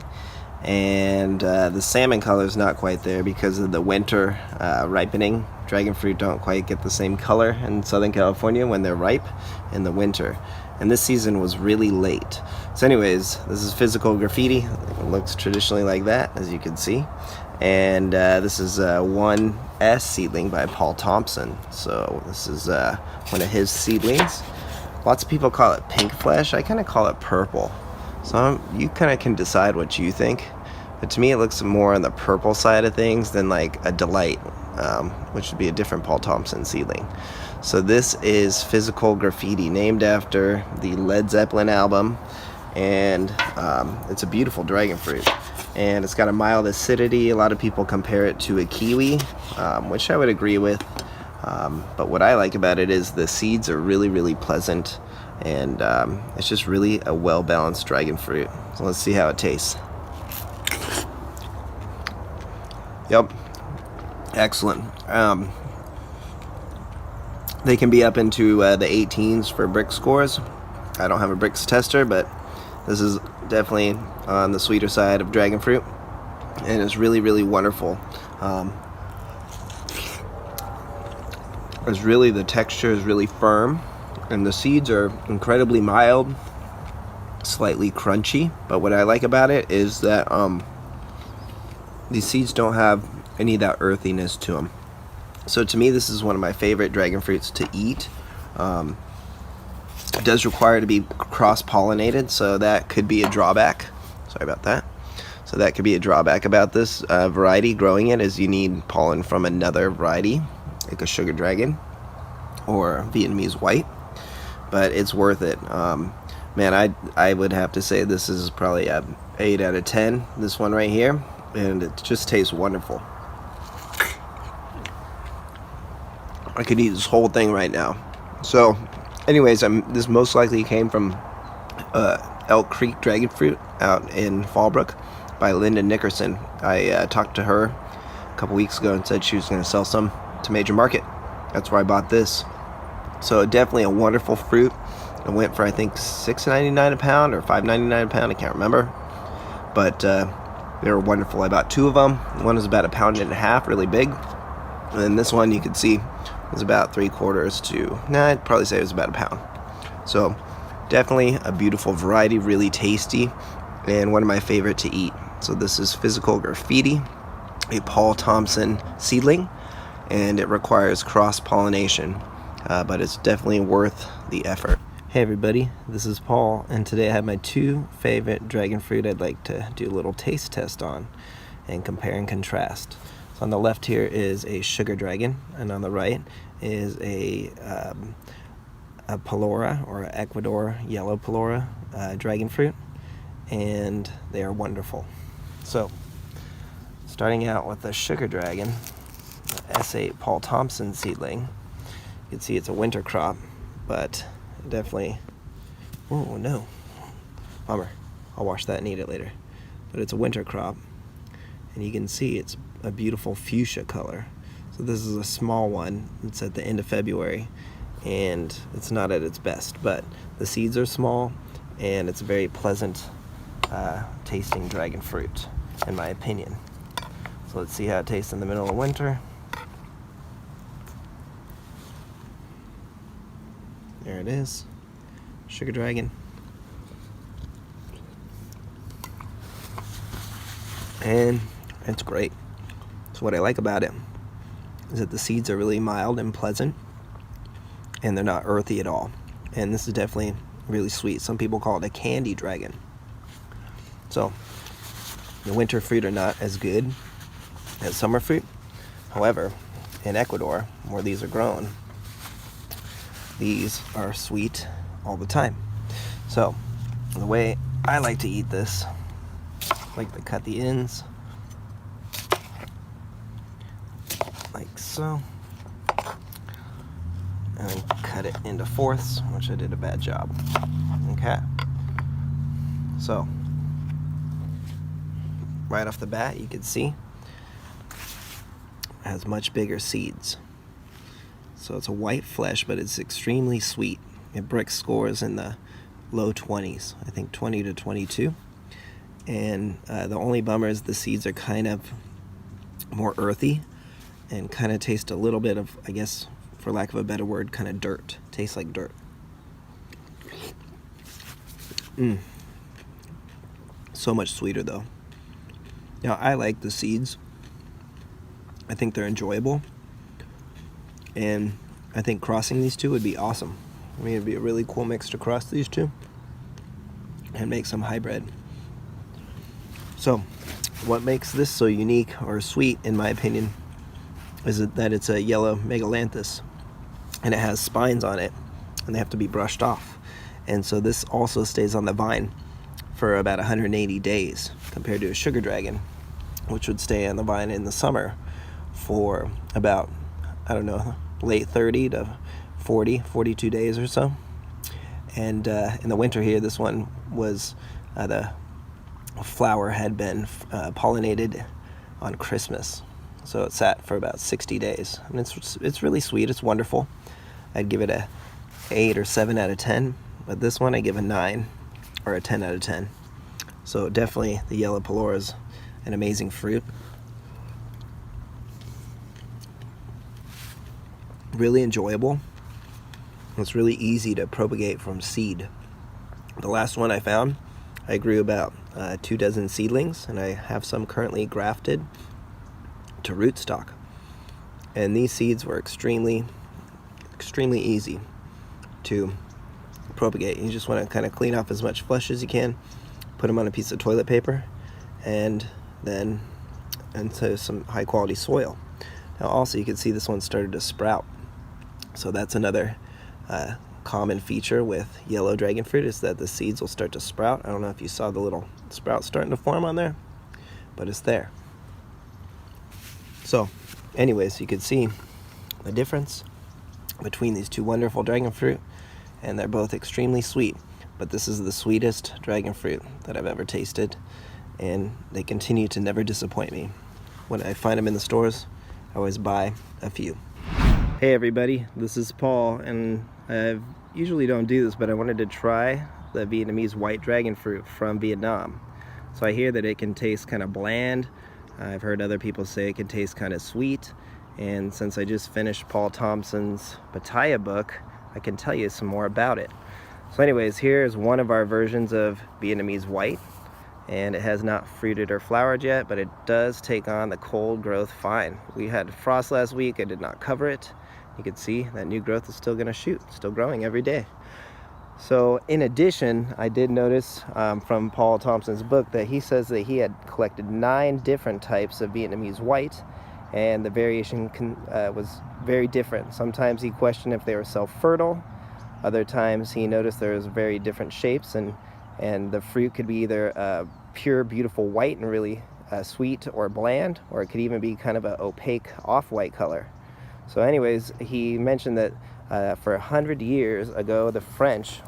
And the salmon color is not quite there because of the winter ripening. Dragon fruit don't quite get the same color in Southern California when they're ripe in the winter. And this season was really late. So anyways, this is physical graffiti. It looks traditionally like that, as you can see. And this is 1S seedling by Paul Thompson. So this is one of his seedlings. Lots of people call it pink flesh. I kind of call it purple. So you kind of can decide what you think, but to me it looks more on the purple side of things than like a Delight, which would be a different Paul Thompson seedling. So this is physical graffiti, named after the Led Zeppelin album, and it's a beautiful dragon fruit, and it's got a mild acidity. A lot of people compare it to a kiwi, which I would agree with, but what I like about it is the seeds are really, really pleasant. And it's just really a well-balanced dragon fruit. So let's see how it tastes. Yep, excellent. They can be up into the 18s for brick scores. I don't have a bricks tester, but this is definitely on the sweeter side of dragon fruit, and it's really, really wonderful. The texture is really firm. And the seeds are incredibly mild, slightly crunchy. But what I like about it is that these seeds don't have any of that earthiness to them. So to me, this is one of my favorite dragon fruits to eat. It does require to be cross-pollinated, so that could be a drawback. Sorry about that. So that could be a drawback about this variety. Growing it is you need pollen from another variety, like a sugar dragon or Vietnamese white. But it's worth it. Man, I would have to say this is probably a 8 out of 10, this one right here, and it just tastes wonderful. I could eat this whole thing right now. So anyways, this most likely came from Elk Creek Dragon Fruit out in Fallbrook by Linda Nickerson. I talked to her a couple weeks ago and said she was going to sell some to Major Market. That's where I bought this. So definitely a wonderful fruit. It went for I think $6.99 a pound or $5.99 a pound. I can't remember, but they were wonderful. I bought 2 of them. One was about 1.5 pounds, really big, and then this one you could see was about 3/4 to I'd probably say it was about 1 pound. So definitely a beautiful variety, really tasty, and one of my favorite to eat. So this is physical graffiti, a Paul Thompson seedling, and it requires cross-pollination. But it's definitely worth the effort. Hey everybody, this is Paul, and today I have my 2 favorite dragon fruit I'd like to do a little taste test on and compare and contrast. So on the left here is a sugar dragon, and on the right is a Palora, or Ecuador yellow Palora dragon fruit, and they are wonderful. So starting out with the sugar dragon, the S8 Paul Thompson seedling. You can see it's a winter crop, but definitely, oh no, bummer. I'll wash that and eat it later. But it's a winter crop, and you can see it's a beautiful fuchsia color. So this is a small one. It's at the end of February, and it's not at its best, but the seeds are small, and it's a very pleasant tasting dragon fruit, in my opinion. So let's see how it tastes in the middle of winter. There it is, sugar dragon. And it's great. So what I like about it is that the seeds are really mild and pleasant, and they're not earthy at all. And this is definitely really sweet. Some people call it a candy dragon. So the winter fruit are not as good as summer fruit. However, in Ecuador, where these are grown, these are sweet all the time. So the way I like to eat this, I like to cut the ends like so, and then cut it into fourths, which I did a bad job. Okay, so right off the bat, you can see it has much bigger seeds. So it's a white flesh, but it's extremely sweet. It Brick scores in the low 20s, I think 20 to 22. And the only bummer is the seeds are kind of more earthy and kind of taste a little bit of, I guess, for lack of a better word, kind of dirt. Tastes like dirt. So much sweeter though. Now I like the seeds. I think they're enjoyable. And I think crossing these two would be awesome. I mean, it'd be a really cool mix to cross these two and make some hybrid. So, what makes this so unique or sweet, in my opinion, is that it's a yellow megalanthus, and it has spines on it, and they have to be brushed off. And so this also stays on the vine for about 180 days, compared to a sugar dragon, which would stay on the vine in the summer for about, I don't know, late 30 to 40, 42 days or so. And in the winter here, this one was, the flower had been pollinated on Christmas. So it sat for about 60 days. And it's really sweet, it's wonderful. I'd give it a 8 or 7 out of 10, but this one I give a 9 or a 10 out of 10. So definitely the yellow Palora is an amazing fruit. Really enjoyable. It's really easy to propagate from seed. The last one I found, I grew about 2 dozen seedlings, and I have some currently grafted to rootstock. And these seeds were extremely easy to propagate. You just want to kind of clean off as much flesh as you can, put them on a piece of toilet paper, and then into some high quality soil. Now also you can see this one started to sprout. So that's another common feature with yellow dragon fruit, is that the seeds will start to sprout. I don't know if you saw the little sprout starting to form on there, but it's there. So anyways, you can see the difference between these two wonderful dragon fruit, and they're both extremely sweet, but this is the sweetest dragon fruit that I've ever tasted, and they continue to never disappoint me. When I find them in the stores, I always buy a few. Hey everybody, this is Paul, and I usually don't do this, but I wanted to try the Vietnamese white dragon fruit from Vietnam. So I hear that it can taste kind of bland. I've heard other people say it can taste kind of sweet, and since I just finished Paul Thompson's Pattaya book, I can tell you some more about it. So anyways, here's one of our versions of Vietnamese white, and it has not fruited or flowered yet, but it does take on the cold growth fine. We had frost last week, I did not cover it. You can see that new growth is still gonna shoot, still growing every day. So in addition, I did notice from Paul Thompson's book that he says that he had collected 9 different types of Vietnamese white, and the variation was very different. Sometimes he questioned if they were self-fertile. Other times he noticed there was very different shapes, and the fruit could be either pure, beautiful white and really sweet or bland, or it could even be kind of an opaque off-white color. So anyways, he mentioned that for 100 years ago, the French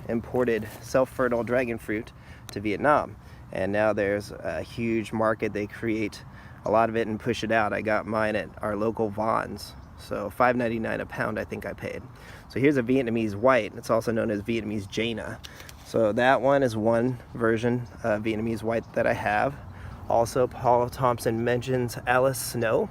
imported self-fertile dragon fruit to Vietnam. And now there's a huge market. They create a lot of it and push it out. I got mine at our local Vons. So $5.99 a pound I think I paid. So here's a Vietnamese white. It's also known as Vietnamese Jaina. So that one is one version of Vietnamese white that I have. Also, Paul Thompson mentions Alice Snow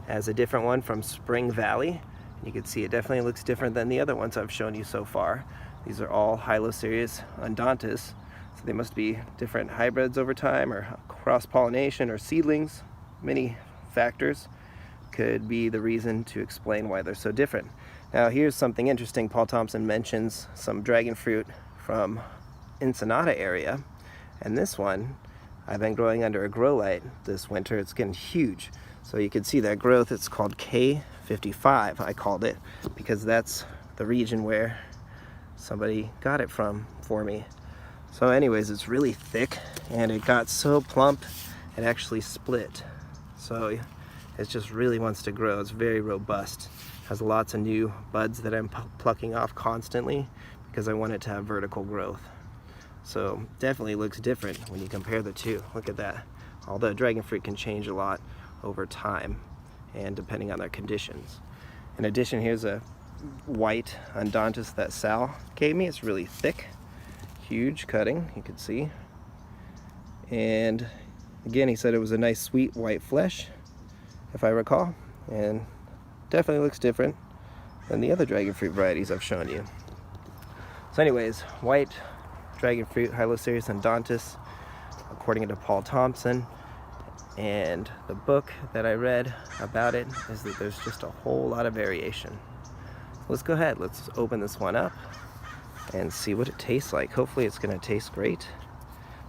as a different one from Spring Valley. You can see it definitely looks different than the other ones I've shown you so far. These are all Hylocereus undauntus. So they must be different hybrids over time, or cross-pollination, or seedlings. Many factors could be the reason to explain why they're so different. Now here's something interesting. Paul Thompson mentions some dragon fruit from Ensenada area, and this one I've been growing under a grow light this winter. It's getting huge, so you can see that growth. It's called K55, I called it, because that's the region where somebody got it from for me. So anyways, it's really thick, and it got so plump it actually split. So it just really wants to grow. It's very robust. Has lots of new buds that I'm plucking off constantly because I want it to have vertical growth. So definitely looks different when you compare the two. Look at that. Although dragon fruit can change a lot over time and depending on their conditions. In addition, here's a white undauntus that Sal gave me. It's really thick, huge cutting, you can see. And again, he said it was a nice sweet white flesh, if I recall, and definitely looks different than the other dragon fruit varieties I've shown you. So anyways, white dragon fruit, Hylocereus undauntus, according to Paul Thompson. And the book that I read about it is that there's just a whole lot of variation. Let's go ahead, let's open this one up and see what it tastes like. Hopefully it's gonna taste great.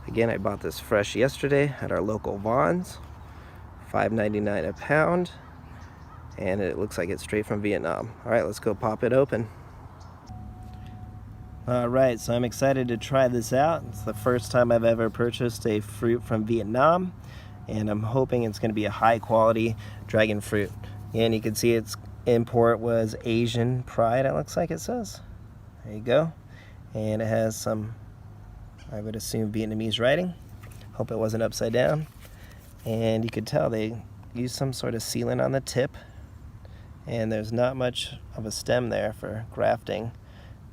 Again, I bought this fresh yesterday at our local Vons, $5.99 a pound, and it looks like it's straight from Vietnam. All right, let's go pop it open. All right, so I'm excited to try this out. It's the first time I've ever purchased a fruit from Vietnam, and I'm hoping it's gonna be a high quality dragon fruit. And you can see its import was Asian Pride, it looks like it says. There you go. And it has some, I would assume, Vietnamese writing. Hope it wasn't upside down. And you could tell they used some sort of sealant on the tip, and there's not much of a stem there for grafting.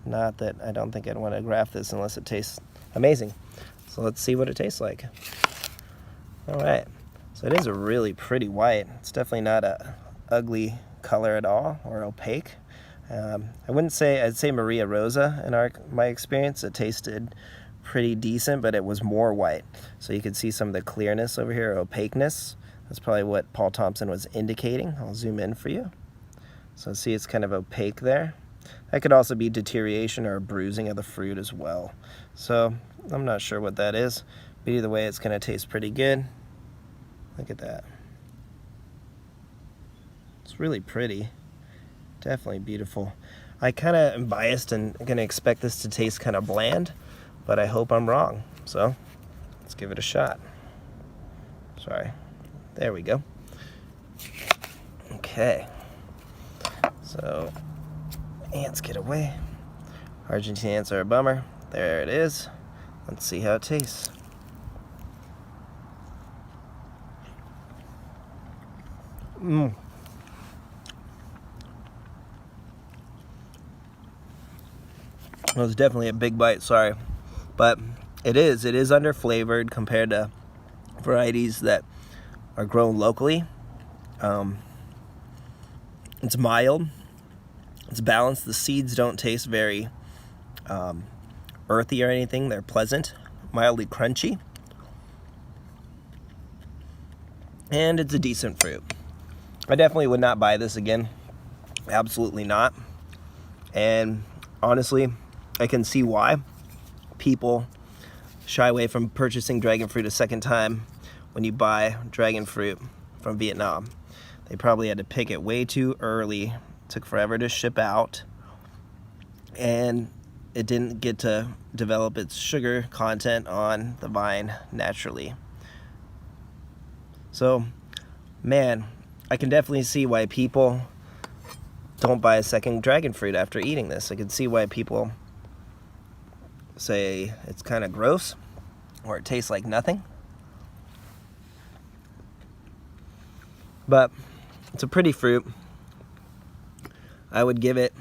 Not that I don't think I'd want to graft this unless it tastes amazing. So let's see what it tastes like. All right, so it is a really pretty white. It's definitely not a ugly color at all, or opaque. I wouldn't say, I'd say Maria Rosa in my experience. It tasted pretty decent, but it was more white. So you can see some of the clearness over here, opaqueness. That's probably what Paul Thompson was indicating. I'll zoom in for you. So see, it's kind of opaque there. That could also be deterioration or bruising of the fruit as well. So I'm not sure what that is, but either way, it's gonna taste pretty good. Look at that. It's really pretty. Definitely beautiful. I kind of am biased and gonna expect this to taste kind of bland, but I hope I'm wrong. So let's give it a shot. Sorry. There we go. Okay. So ants, get away. Argentine ants are a bummer. There it is. Let's see how it tastes. It was definitely a big bite, sorry. But it is underflavored compared to varieties that are grown locally. It's mild. It's balanced. The seeds don't taste very earthy or anything. They're pleasant, mildly crunchy. And it's a decent fruit. I definitely would not buy this again. Absolutely not. And honestly, I can see why people shy away from purchasing dragon fruit a second time when you buy dragon fruit from Vietnam. They probably had to pick it way too early. It took forever to ship out, and it didn't get to develop its sugar content on the vine naturally. So, man, I can definitely see why people don't buy a second dragon fruit after eating this. I can see why people say it's kind of gross or it tastes like nothing. But it's a pretty fruit. I would give it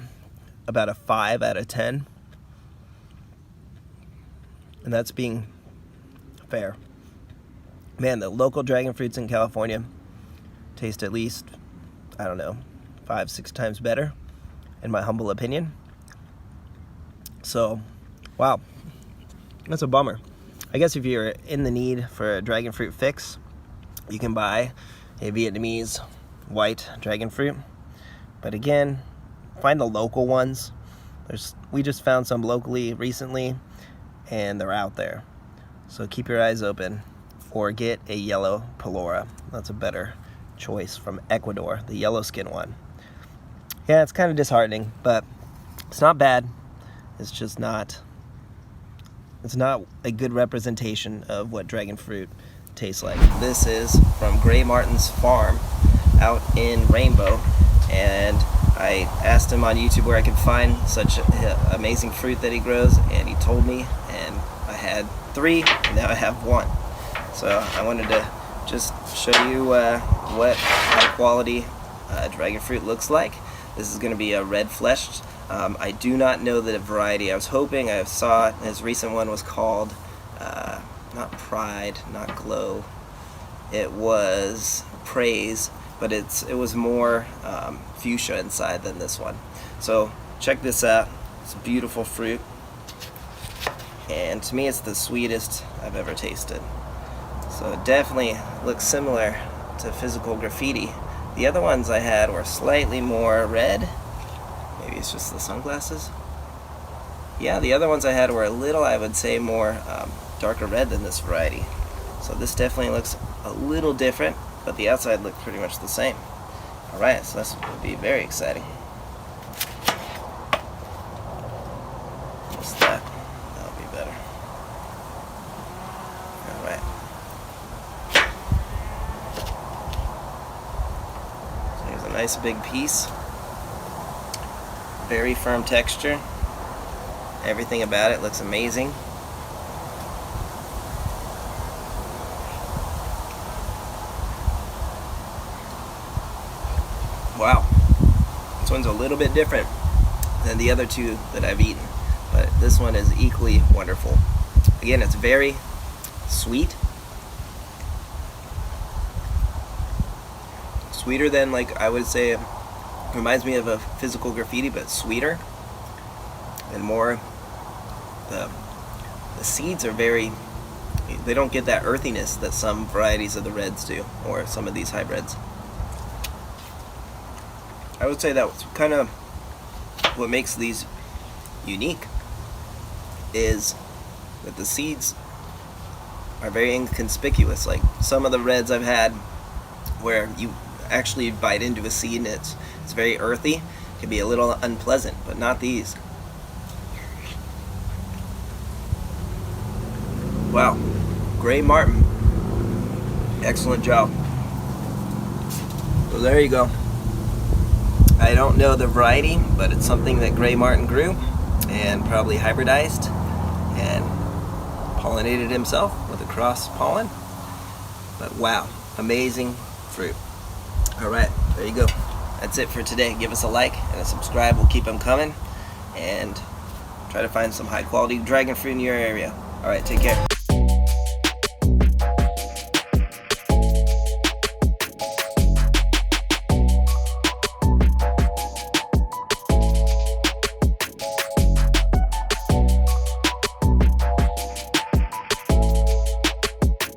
about a 5 out of 10. And that's being fair. Man, the local dragon fruits in California taste at least, I don't know, 5-6 times better, in my humble opinion. So, wow, that's a bummer. I guess if you're in the need for a dragon fruit fix, you can buy a Vietnamese white dragon fruit. But again, find the local ones. We just found some locally recently, and they're out there. So keep your eyes open, or get a yellow Palora. That's a better choice from Ecuador, the yellow skin one. Yeah, it's kind of disheartening, but it's not bad. It's just not, it's not a good representation of what dragon fruit tastes like. This is from Gray Martin's farm out in Rainbow, and I asked him on YouTube where I could find such amazing fruit that he grows, and he told me, and I had 3, and now I have 1. So I wanted to just show you what high quality dragon fruit looks like. This is going to be a red fleshed. I do not know the variety. I was hoping, I saw his recent one was called, not Pride, not Glow, it was Praise, but it was more fuchsia inside than this one. So check this out. It's a beautiful fruit, and to me it's the sweetest I've ever tasted. So it definitely looks similar to Physical Graffiti. The other ones I had were slightly more red. Maybe it's just the sunglasses. Yeah, the other ones I had were a little, I would say, more darker red than this variety. So this definitely looks a little different, but the outside looked pretty much the same. Alright, so this would be very exciting. Just that. That'll be better. Alright. So here's a nice big piece. Very firm texture. Everything about it looks amazing. Wow, this one's a little bit different than the other 2 that I've eaten, but this one is equally wonderful. Again, it's very sweet. Sweeter than, like, I would say, reminds me of a Physical Graffiti, but sweeter. And more, the seeds are very, they don't get that earthiness that some varieties of the reds do, or some of these hybrids. I would say that's kind of what makes these unique, is that the seeds are very inconspicuous. Like some of the reds I've had where you actually bite into a seed and it's very earthy, it can be a little unpleasant, but not these. Wow, Gray Martin, excellent job. So there you go. I don't know the variety, but it's something that Gray Martin grew and probably hybridized and pollinated himself with a cross pollen. But wow, amazing fruit. Alright, there you go. That's it for today. Give us a like and a subscribe. We'll keep them coming and try to find some high quality dragon fruit in your area. Alright, take care.